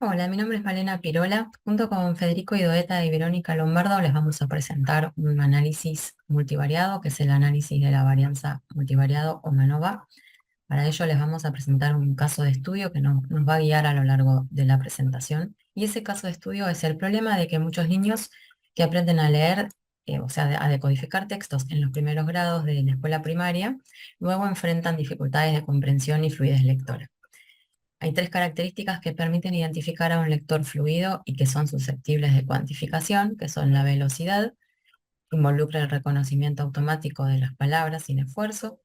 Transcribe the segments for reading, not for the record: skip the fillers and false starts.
Hola, mi nombre es Malena Pirola. Junto con Federico Idoeta y Verónica Lombardo les vamos a presentar un análisis multivariado, que es el análisis de la varianza multivariado o MANOVA. Para ello les vamos a presentar un caso de estudio que nos va a guiar a lo largo de la presentación. Y ese caso de estudio es el problema de que muchos niños que aprenden a leer, o sea, a decodificar textos en los primeros grados de la escuela primaria, luego enfrentan dificultades de comprensión y fluidez lectora. Hay tres características que permiten identificar a un lector fluido y que son susceptibles de cuantificación, que son la velocidad, involucra el reconocimiento automático de las palabras sin esfuerzo,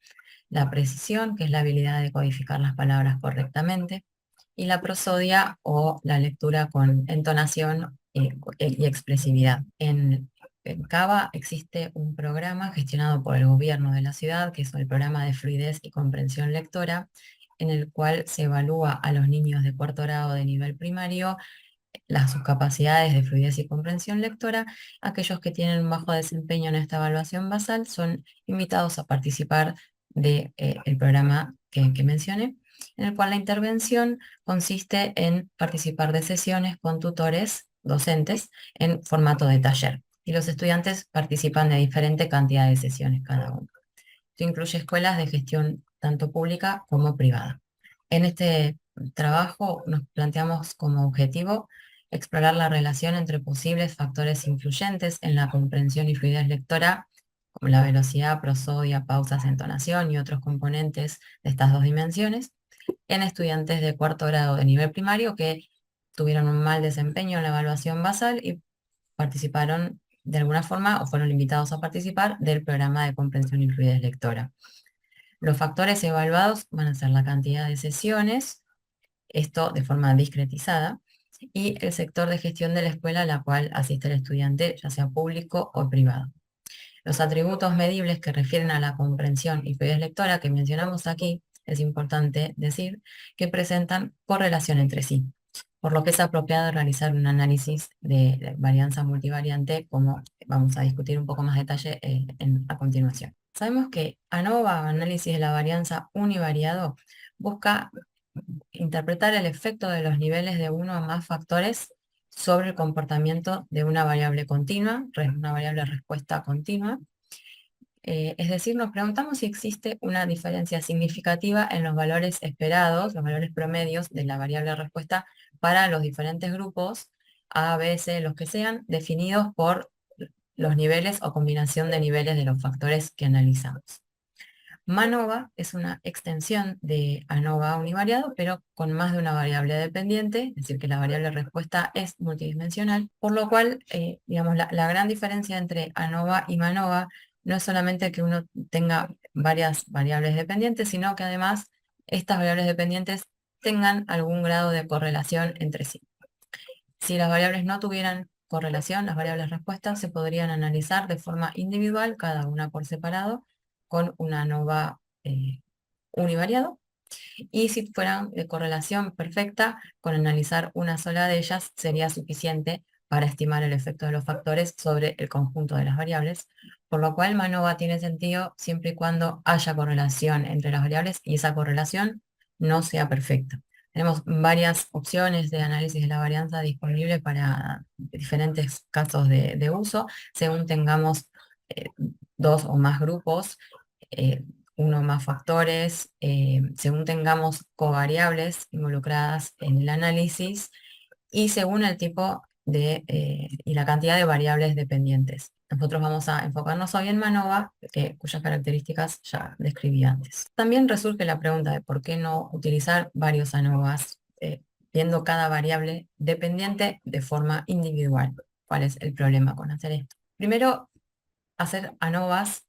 la precisión, que es la habilidad de codificar las palabras correctamente, y la prosodia o la lectura con entonación y expresividad. En Cava existe un programa gestionado por el gobierno de la ciudad, que es el programa de fluidez y comprensión lectora, en el cual se evalúa a los niños de cuarto grado de nivel primario sus capacidades de fluidez y comprensión lectora. Aquellos que tienen un bajo desempeño en esta evaluación basal son invitados a participar del programa que mencioné, en el cual la intervención consiste en participar de sesiones con tutores docentes en formato de taller. Y los estudiantes participan de diferente cantidad de sesiones cada uno. Esto incluye escuelas de gestión tanto pública como privada. En este trabajo nos planteamos como objetivo explorar la relación entre posibles factores influyentes en la comprensión y fluidez lectora, como la velocidad, prosodia, pausas, entonación y otros componentes de estas dos dimensiones, en estudiantes de cuarto grado de nivel primario que tuvieron un mal desempeño en la evaluación basal y participaron de alguna forma o fueron invitados a participar del programa de comprensión y fluidez lectora. Los factores evaluados van a ser la cantidad de sesiones, esto de forma discretizada, y el sector de gestión de la escuela a la cual asiste el estudiante, ya sea público o privado. Los atributos medibles que refieren a la comprensión y fluidez lectora que mencionamos aquí, es importante decir que presentan correlación entre sí, por lo que es apropiado realizar un análisis de varianza multivariante, como vamos a discutir un poco más detalle a continuación. Sabemos que ANOVA, análisis de la varianza univariado, busca interpretar el efecto de los niveles de uno o más factores sobre el comportamiento de una variable continua, una variable respuesta continua. Es decir, nos preguntamos si existe una diferencia significativa en los valores esperados, los valores promedios de la variable respuesta para los diferentes grupos A, B, C, los que sean, definidos por los niveles o combinación de niveles de los factores que analizamos. MANOVA es una extensión de ANOVA univariado, pero con más de una variable dependiente, es decir, que la variable respuesta es multidimensional, por lo cual, digamos, la gran diferencia entre ANOVA y MANOVA no es solamente que uno tenga varias variables dependientes, sino que además estas variables dependientes tengan algún grado de correlación entre sí. Si las variables no tuvieran correlación, las variables respuestas se podrían analizar de forma individual, cada una por separado, con una ANOVA univariado. Y si fueran de correlación perfecta, con analizar una sola de ellas sería suficiente para estimar el efecto de los factores sobre el conjunto de las variables, por lo cual MANOVA tiene sentido siempre y cuando haya correlación entre las variables y esa correlación no sea perfecta. Tenemos varias opciones de análisis de la varianza disponibles para diferentes casos de uso, según tengamos eh, dos o más grupos, eh, uno o más factores, según tengamos covariables involucradas en el análisis y según el tipo y la cantidad de variables dependientes. Nosotros vamos a enfocarnos hoy en MANOVA, cuyas características ya describí antes. También resurge la pregunta de por qué no utilizar varios ANOVAs, viendo cada variable dependiente de forma individual. ¿Cuál es el problema con hacer esto? Primero, hacer ANOVAs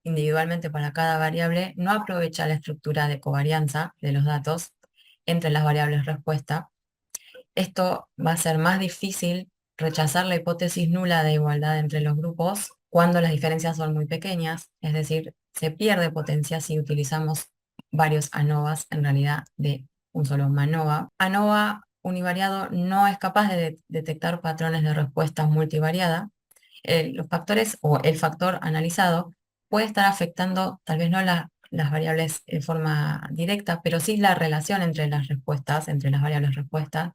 individualmente para cada variable no aprovecha la estructura de covarianza de los datos entre las variables respuesta. Esto va a ser más difícil rechazar la hipótesis nula de igualdad entre los grupos cuando las diferencias son muy pequeñas, es decir, se pierde potencia si utilizamos varios ANOVAs en realidad de un solo MANOVA. ANOVA univariado no es capaz de detectar patrones de respuesta multivariada. Los factores o el factor analizado puede estar afectando tal vez no las variables de forma directa, pero sí la relación entre las respuestas, entre las variables respuestas,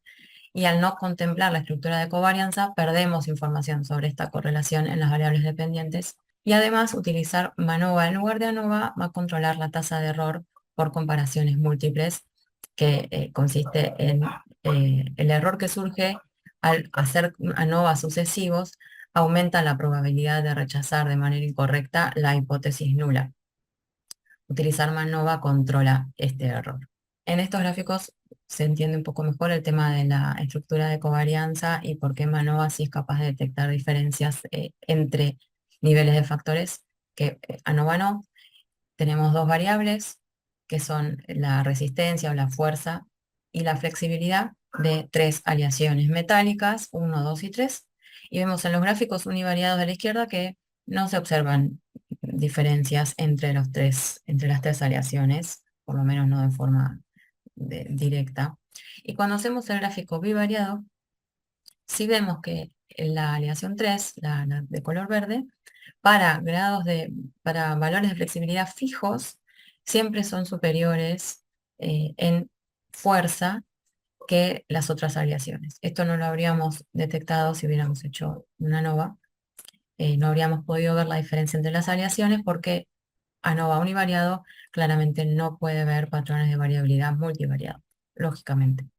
y al no contemplar la estructura de covarianza, perdemos información sobre esta correlación en las variables dependientes. Y además, utilizar MANOVA en lugar de ANOVA va a controlar la tasa de error por comparaciones múltiples, que consiste en el error que surge al hacer ANOVA sucesivos, aumenta la probabilidad de rechazar de manera incorrecta la hipótesis nula. Utilizar MANOVA controla este error. En estos gráficos se entiende un poco mejor el tema de la estructura de covarianza y por qué MANOVA sí es capaz de detectar diferencias entre niveles de factores que ANOVA no. Tenemos dos variables que son la resistencia o la fuerza y la flexibilidad de tres aleaciones metálicas, 1, 2 y 3. Y vemos en los gráficos univariados de la izquierda que no se observan diferencias entre entre las tres aleaciones, por lo menos no de forma directa. Y cuando hacemos el gráfico bivariado, sí vemos que la aleación 3, la de color verde, para para valores de flexibilidad fijos, siempre son superiores en fuerza que las otras aleaciones. Esto no lo habríamos detectado si hubiéramos hecho una ANOVA. No habríamos podido ver la diferencia entre las aleaciones porque ANOVA univariado claramente no puede ver patrones de variabilidad multivariado, lógicamente.